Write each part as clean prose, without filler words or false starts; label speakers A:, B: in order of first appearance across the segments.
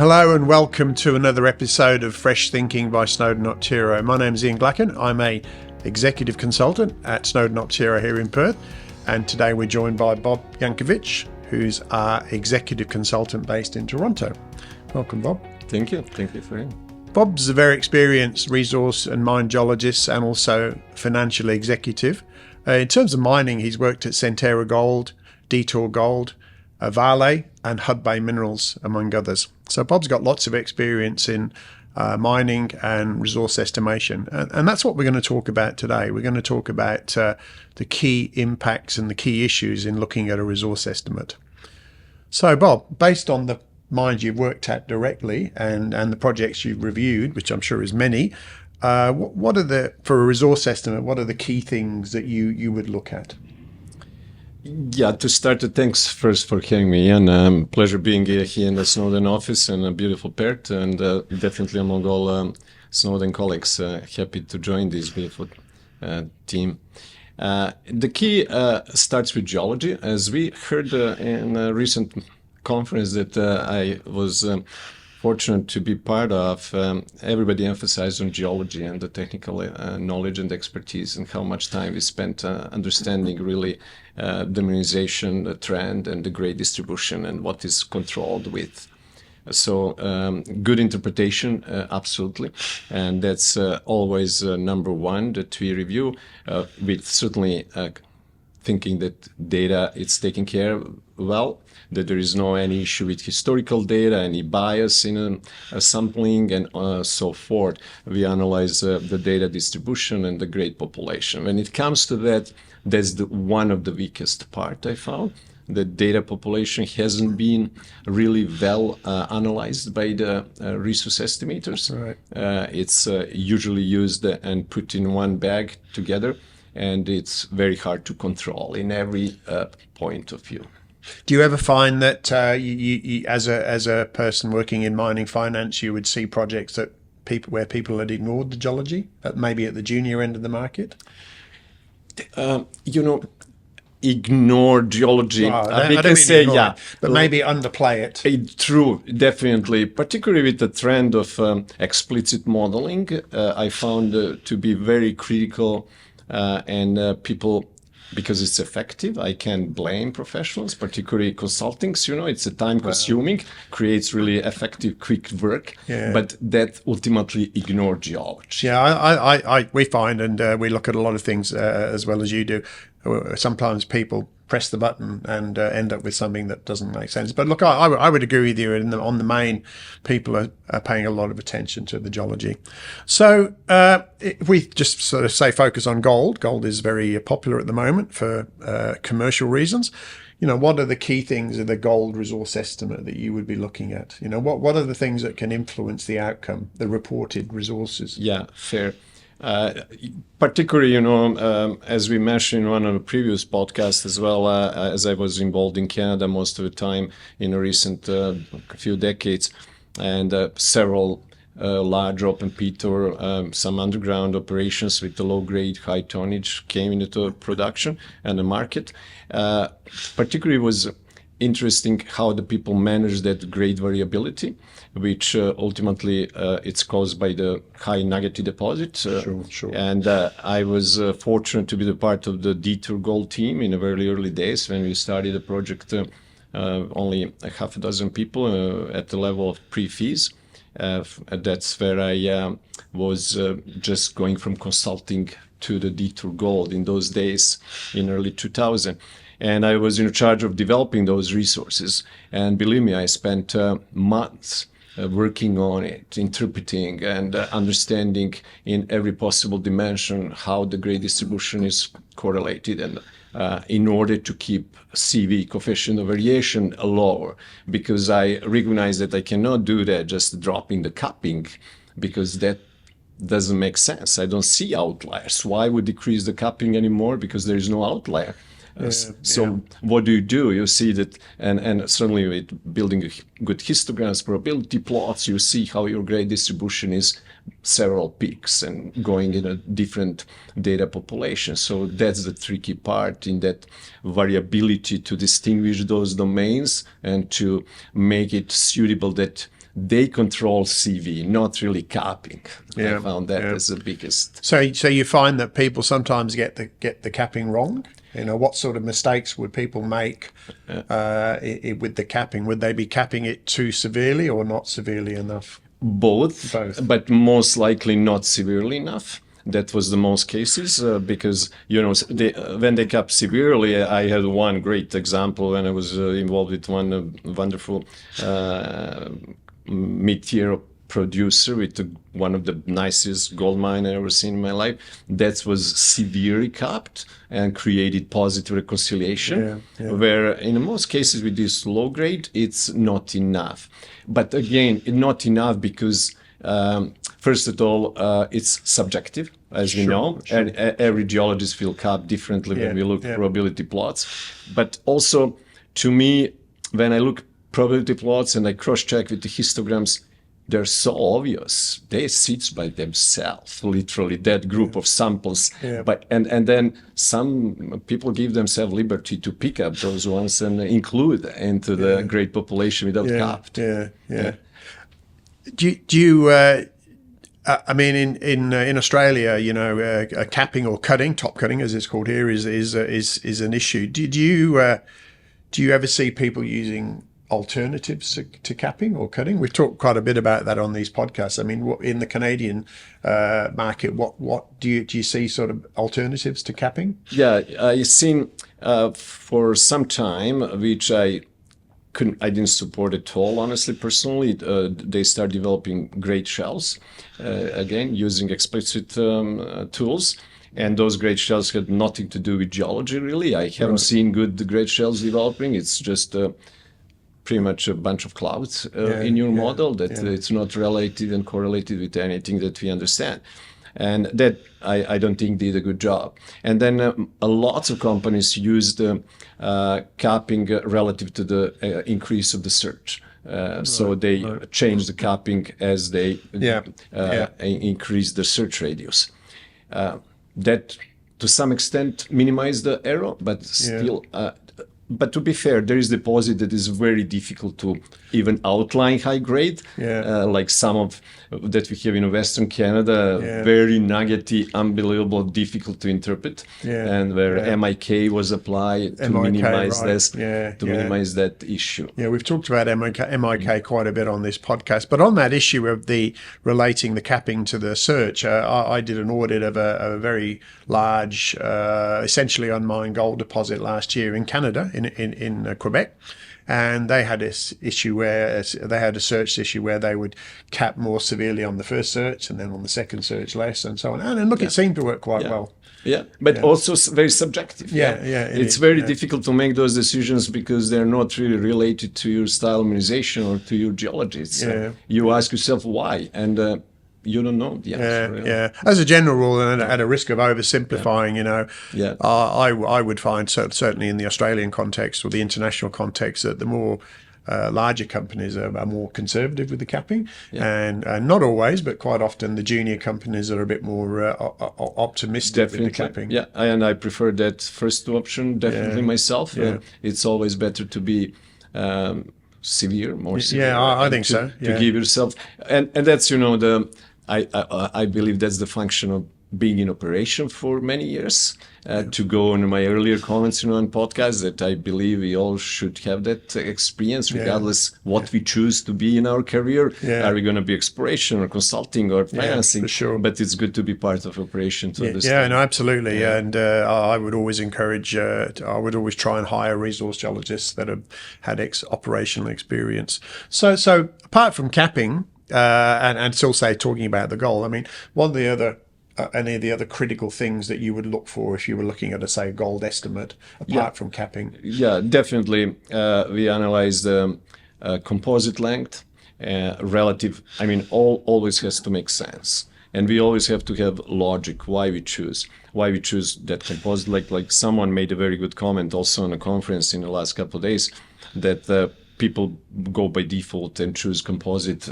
A: Hello and welcome to another episode of Fresh Thinking by Snowden Optiro. My name is Ian Glacken. I'm a executive consultant at Snowden Optiro here in Perth, and today we're joined by Bob Jankovic, who's our executive consultant based in Toronto. Welcome, Bob.
B: Thank you for him.
A: Bob's a very experienced resource and mine geologist and also financial executive. In terms of mining, he's worked at Detour Gold, Detour Gold, Vale and Hud Bay Minerals, among others. So Bob's got lots of experience in mining and resource estimation. And that's what we're going to talk about today. We're going to talk about the key impacts and the key issues in looking at a resource estimate. So Bob, based on the mines you've worked at directly and the projects you've reviewed, which I'm sure is many, what are for a resource estimate, what are the key things that you would look at?
B: Yeah, to start, thanks first for having me, and pleasure being here in the Snowden office in a beautiful Perth, and definitely among all Snowden colleagues. Happy to join this beautiful team. The key starts with geology. As we heard in a recent conference that I was fortunate to be part of, everybody emphasized on geology and the technical knowledge and expertise, and how much time we spent understanding really the mineralisation, the trend, and the grade distribution, and what is controlled with. So good interpretation, absolutely, and that's always number one that we review, with certainly thinking that data is taken care of well, that there is no any issue with historical data, any bias in sampling, and so forth. We analyze the data distribution and the grade population. When it comes to that, that's one of the weakest part I found. The data population hasn't been really well analyzed by the resource estimators.
A: Right.
B: It's usually used and put in one bag together, and it's very hard to control in every point of view.
A: Do you ever find that you as a person working in mining finance, you would see projects where people had ignored the geology, maybe at the junior end of the market?
B: Ignore geology.
A: I can say ignore it, but maybe underplay it.
B: True, definitely. Particularly with the trend of explicit modeling, I found to be very critical, and people. Because it's effective, I can't blame professionals, particularly consultings. It's a time-consuming, creates really effective, quick work, but that ultimately ignore geology.
A: Yeah, we find, and we look at a lot of things as well as you do. Sometimes people press the button and end up with something that doesn't make sense. But look, I would agree with you. On the main, people are paying a lot of attention to the geology. So if we just sort of say focus on gold. Gold is very popular at the moment for commercial reasons. What are the key things of the gold resource estimate that you would be looking at? What are the things that can influence the outcome, the reported resources?
B: Yeah, fair. Particularly, as we mentioned in one of the previous podcasts as well, as I was involved in Canada most of the time in a recent few decades, and several large open pit or some underground operations with the low grade, high tonnage came into production and the market. Particularly was interesting how the people manage that grade variability, which ultimately it's caused by the high nuggety deposit.
A: Sure.
B: And I was fortunate to be the part of the Detour Gold team in the very early days when we started the project. Only a half a dozen people at the level of pre-fees. That's where I was just going from consulting to the Detour Gold in those days in early 2000. And I was in charge of developing those resources. And believe me, I spent months working on it, interpreting and understanding in every possible dimension how the grade distribution is correlated, and in order to keep CV, coefficient of variation, lower, because I recognize that I cannot do that just dropping the capping, because that doesn't make sense. I don't see outliers. Why would decrease the capping anymore? Because there is no outlier. What do? You see that, and certainly with building good histograms, probability plots, you see how your grade distribution is several peaks and going in a different data population. So that's the tricky part, in that variability to distinguish those domains and to make it suitable that they control CV, not really capping.
A: Yeah,
B: I found that as the biggest.
A: So you find that people sometimes get the capping wrong. What sort of mistakes would people make with the capping? Would they be capping it too severely or not severely enough?
B: Both, but most likely not severely enough. That was the most cases because when they cap severely, I had one great example when I was involved with one wonderful mid-tier producer with one of the nicest gold mine I ever seen in my life. That was severely capped and created positive reconciliation, where in most cases with this low grade, it's not enough. But again, not enough because first of all, it's subjective, as we know, and every geologist will cap differently when we look at probability plots. But also, to me, when I look probability plots and I cross-check with the histograms, they're so obvious. They sit by themselves, literally, that group of samples. But and then some people give themselves liberty to pick up those ones and include into the great population without capped.
A: Do you I mean, in Australia, capping or cutting, top cutting as it's called here, is an issue. Do you ever see people using alternatives to capping or cutting? We've talked quite a bit about that on these podcasts. I mean, in the Canadian market, what do you see sort of alternatives to capping?
B: Yeah, I've seen for some time, which I didn't support at all, honestly, personally. They start developing great shells, again, using explicit tools. And those great shells had nothing to do with geology, really. I haven't seen good great shells developing. It's just pretty much a bunch of clouds in your model that it's not related and correlated with anything that we understand. And that I don't think did a good job. And then lots of companies used capping relative to the increase of the search. So they changed the capping as they increased the search radius. That to some extent minimized the error, but still but to be fair, there is deposit that is very difficult to even outline high grade, like some of that we have in Western Canada, very nuggety, unbelievable, difficult to interpret, and where MIK was applied to minimize this, minimize that issue.
A: Yeah, we've talked about MIK quite a bit on this podcast, but on that issue of the relating the capping to the search, I did an audit of a very large, essentially unmined gold deposit last year in Canada, in Quebec. And they had this issue where they had a search issue where they would cap more severely on the first search and then on the second search less and so on. And look, it seemed to work quite well.
B: Yeah, but also very subjective. It's very difficult to make those decisions because they're not really related to your style mineralization or to your geology. You ask yourself why, and you don't know the answer.
A: As a general rule, and at a risk of oversimplifying, I would find certainly in the Australian context or the international context that the more larger companies are more conservative with the capping, and not always, but quite often the junior companies are a bit more optimistic with the capping.
B: Yeah, and I prefer that first option definitely myself. It's always better to be more severe.
A: I think so.
B: To give yourself, and that's I believe that's the function of being in operation for many years. To go on my earlier comments on podcasts, that I believe we all should have that experience, regardless what we choose to be in our career. Are we going to be exploration or consulting or financing?
A: For sure.
B: But it's good to be part of operation to understand.
A: Yeah, no, absolutely. And I would always encourage, I would always try and hire resource geologists that have had operational experience. So apart from capping, and still say talking about the gold, I mean, what are the other any of the other critical things that you would look for if you were looking at a gold estimate apart from capping?
B: Yeah, definitely. We analyze the composite length, relative. I mean, always has to make sense, and we always have to have logic why we choose that composite. Like someone made a very good comment also on a conference in the last couple of days that people go by default and choose composite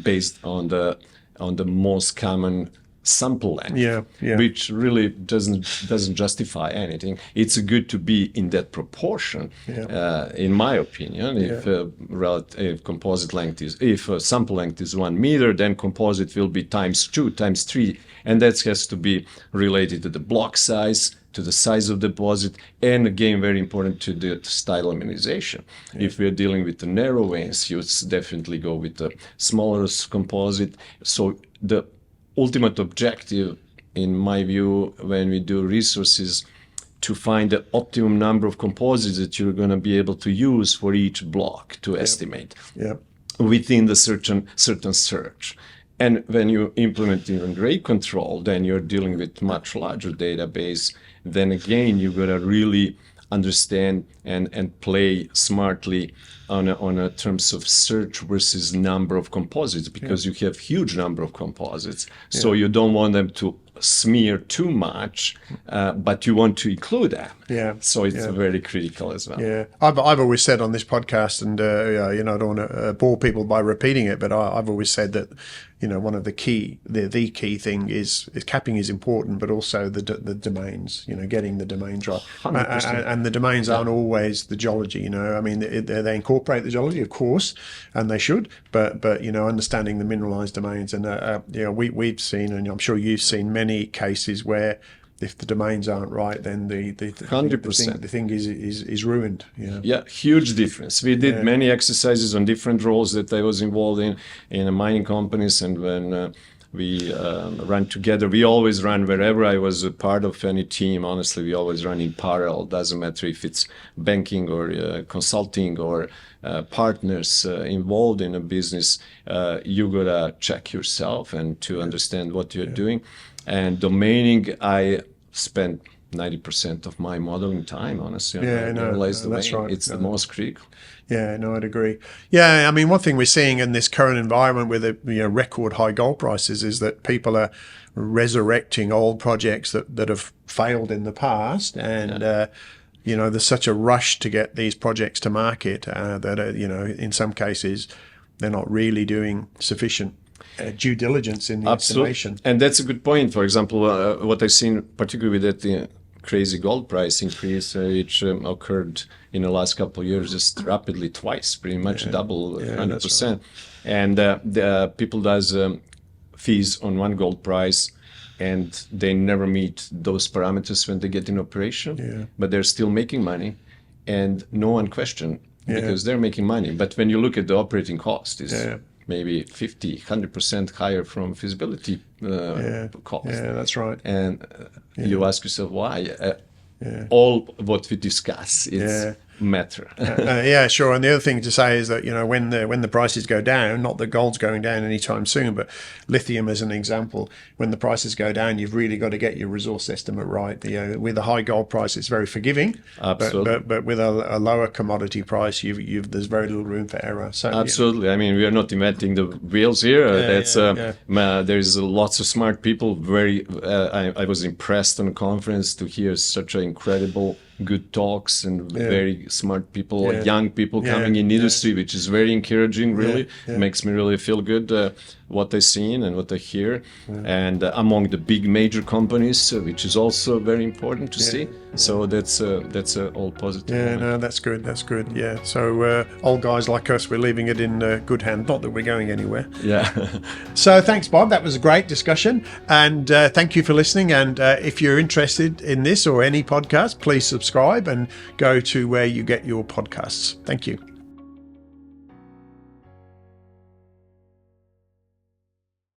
B: based on the most common sample length,
A: Yeah.
B: which really doesn't justify anything. It's good to be in that proportion, in my opinion. If composite length if sample length is 1 meter, then composite will be times 2, times 3, and that has to be related to the block size, to the size of the deposit, and again, very important, to the style of mineralization. If we're dealing with the narrow veins, you definitely go with the smaller composite. So the ultimate objective, in my view, when we do resources, to find the optimum number of composites that you're going to be able to use for each block to estimate within the certain search. And when you implement even grade control, then you're dealing with much larger database. Then again, you've got to really understand and play smartly on a terms of search versus number of composites, because you have huge number of composites. So you don't want them to smear too much, but you want to include them. So it's very critical as well.
A: I've always said on this podcast, and I don't want to bore people by repeating it, but I've always said that one of the key thing is capping is important, but also the domains. Getting the domains right,
B: 100%.
A: And the domains aren't always the geology. I mean, they incorporate the geology, of course, and they should, but understanding the mineralized domains, and we've seen, and I'm sure you've seen, many cases where if the domains aren't right, then the
B: 100%.
A: The thing is ruined.
B: Huge difference. We did many exercises on different roles that I was involved in mining companies, and when we run together, we always run wherever I was a part of any team. Honestly, we always run in parallel. Doesn't matter if it's banking or consulting or partners involved in a business. You gotta check yourself and to understand what you're doing. And domaining, I spent 90% of my modeling time, honestly.
A: That's right.
B: It's the most critical.
A: I'd agree. I mean, one thing we're seeing in this current environment with record high gold prices is that people are resurrecting old projects that have failed in the past, and there's such a rush to get these projects to market that in some cases they're not really doing sufficient due diligence in the estimation.
B: And that's a good point. For example, what I've seen, particularly with that crazy gold price increase, which occurred in the last couple of years, just rapidly twice, pretty much double, 100%. Right. And the people does fees on one gold price, and they never meet those parameters when they get in operation, but they're still making money, and no one question because they're making money. But when you look at the operating cost, is maybe 50, 100% higher from feasibility cost.
A: That's right.
B: And you ask yourself why. All what we discuss is matter.
A: Sure. And the other thing to say is that when the prices go down, not that gold's going down anytime soon, but lithium as an example, when the prices go down, you've really got to get your resource estimate right. With a high gold price, it's very forgiving.
B: Absolutely.
A: But with a lower commodity price, there's very little room for error. So
B: absolutely. I mean, we are not inventing the wheels here. There's lots of smart people. I was impressed on a conference to hear such an incredible good talks and very smart people, young people coming in industry, which is very encouraging, really. It makes me really feel good what I seen and what I hear. And among the big major companies, which is also very important to see. So that's all positive.
A: That's good. So old guys like us, we're leaving it in good hand. Not that we're going anywhere. So thanks, Bob. That was a great discussion. And thank you for listening. And if you're interested in this or any podcast, please subscribe and go to where you get your podcasts. Thank you.